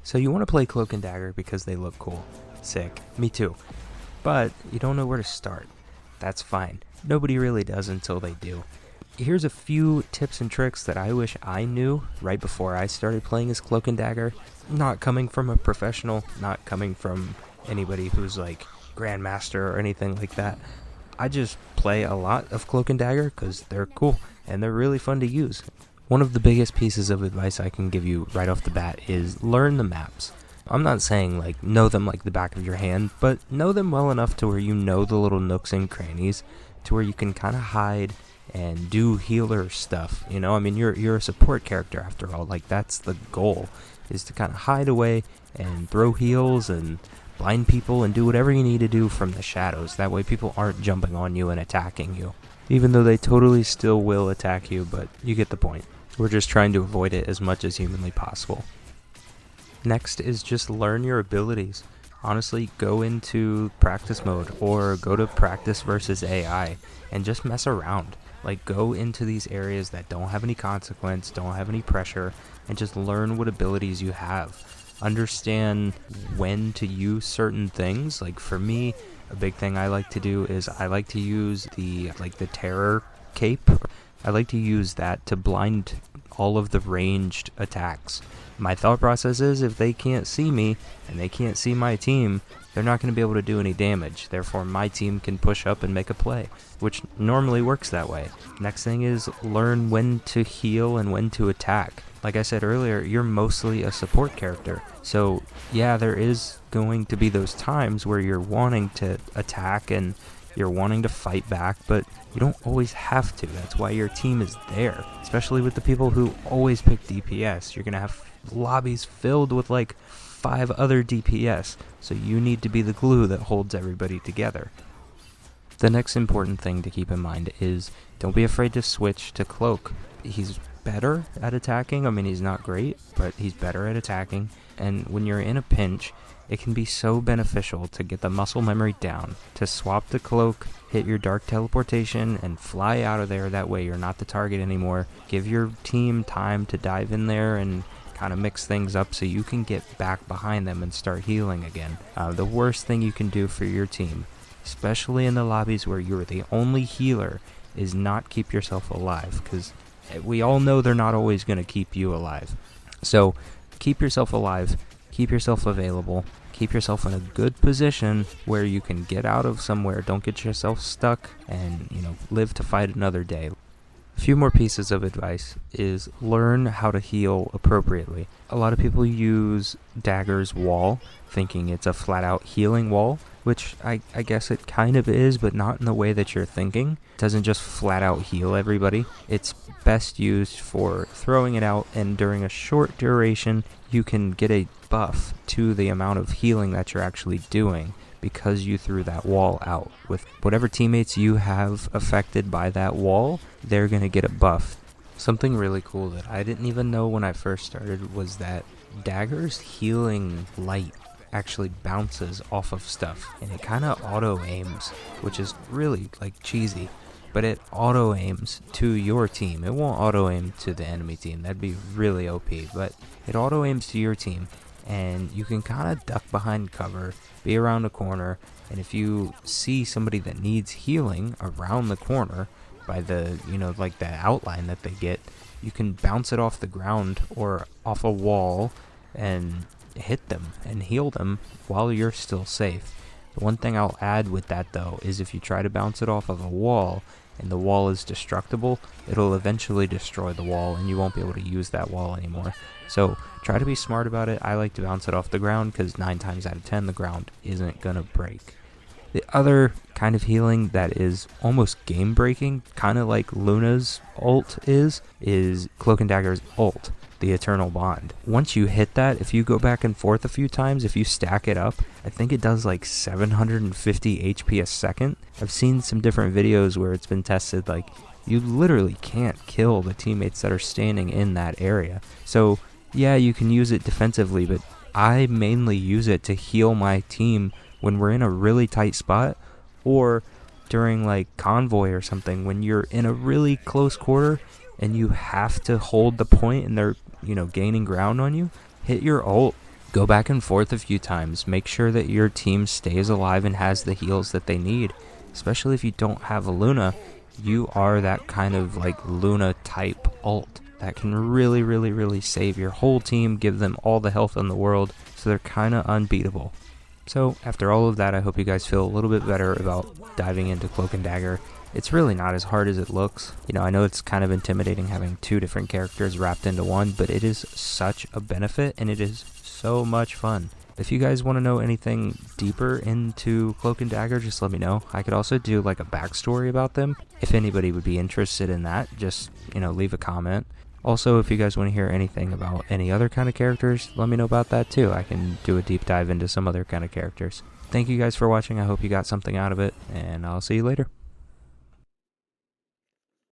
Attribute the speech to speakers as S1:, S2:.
S1: So you want to play Cloak and Dagger because they look cool. Sick. Me too. But you don't know where to start. That's fine. Nobody really does until they do. Here's a few tips and tricks that I wish I knew right before I started playing as Cloak and Dagger. Not coming from a professional, not coming from anybody who's like Grandmaster or anything like that. I just play a lot of Cloak and Dagger because they're cool and they're really fun to use. One of the biggest pieces of advice I can give you right off the bat is learn the maps. I'm not saying like know them like the back of your hand, but know them well enough to where you know the little nooks and crannies to where you can kind of hide and do healer stuff. You know, I mean, you're a support character after all. Like, that's the goal, is to kind of hide away and throw heals and blind people and do whatever you need to do from the shadows. That way people aren't jumping on you and attacking you, even though they totally still will attack you, but you get the point. We're just trying to avoid it as much as humanly possible. Next is just learn your abilities. Honestly, go into practice mode or go to practice versus AI and just mess around. Like, go into these areas that don't have any consequence, don't have any pressure, and just learn what abilities you have. Understand when to use certain things. Like, for me, a big thing I like to do is I like to use the terror cape. I like to use that to blind all of the ranged attacks. My thought process is if they can't see me and they can't see my team, they're not going to be able to do any damage. Therefore, my team can push up and make a play, which normally works that way. Next thing is learn when to heal and when to attack. Like I said earlier, you're mostly a support character. So yeah, there is going to be those times where you're wanting to attack and you're wanting to fight back, but you don't always have to. That's why your team is there, especially with the people who always pick DPS. You're going to have lobbies filled with like 5 other DPS, so you need to be the glue that holds everybody together. The next important thing to keep in mind is don't be afraid to switch to Cloak. He's better at attacking. I mean, he's not great, but he's better at attacking, and when you're in a pinch, it can be so beneficial to get the muscle memory down, to swap the Cloak, hit your dark teleportation, and fly out of there. That way you're not the target anymore. Give your team time to dive in there and kind of mix things up so you can get back behind them and start healing again. The worst thing you can do for your team, especially in the lobbies where you're the only healer, is not keep yourself alive, because we all know they're not always going to keep you alive. So keep yourself alive, keep yourself available, keep yourself in a good position where you can get out of somewhere. Don't get yourself stuck and, live to fight another day. A few more pieces of advice is learn how to heal appropriately. A lot of people use Dagger's wall thinking it's a flat out healing wall, which I guess it kind of is, but not in the way that you're thinking. It doesn't just flat out heal everybody. It's best used for throwing it out, and during a short duration you can get a buff to the amount of healing that you're actually doing because you threw that wall out. With whatever teammates you have affected by that wall, they're going to get a buff. Something really cool that I didn't even know when I first started was that Dagger's healing light actually bounces off of stuff, and it kind of auto aims, which is really cheesy, but it auto aims to your team. It won't auto aim to the enemy team, that'd be really OP, but it auto aims to your team, and you can kind of duck behind cover, be around a corner, and if you see somebody that needs healing around the corner by the the outline that they get, you can bounce it off the ground or off a wall and hit them and heal them while you're still safe. The one thing I'll add with that though is if you try to bounce it off of a wall and the wall is destructible, it'll eventually destroy the wall and you won't be able to use that wall anymore. So try to be smart about it. I like to bounce it off the ground because 9 times out of 10 the ground isn't gonna break. The other kind of healing that is almost game breaking, kind of like Luna's ult is Cloak and Dagger's ult, the Eternal Bond. Once you hit that, if you go back and forth a few times, if you stack it up, I think it does 750 HP a second. I've seen some different videos where it's been tested, you literally can't kill the teammates that are standing in that area. So yeah, you can use it defensively, but I mainly use it to heal my team when we're in a really tight spot, or during convoy or something, when you're in a really close quarter and you have to hold the point and they're gaining ground on you. Hit your ult Go back and forth a few times. Make sure that your team stays alive and has the heals that they need. Especially if you don't have a Luna, you are that kind of like Luna type ult that can really save your whole team, give them all the health in the world, so they're kind of unbeatable. So after all of that, I hope you guys feel a little bit better about diving into Cloak and Dagger. It's really not as hard as it looks. You know, I know it's kind of intimidating having two different characters wrapped into one, but it is such a benefit and it is so much fun. If you guys want to know anything deeper into Cloak and Dagger, just let me know. I could also do like a backstory about them. If anybody would be interested in that, just, you know, leave a comment. Also, if you guys want to hear anything about any other kind of characters, let me know about that too. I can do a deep dive into some other kind of characters. Thank you guys for watching. I hope you got something out of it, and I'll see you later.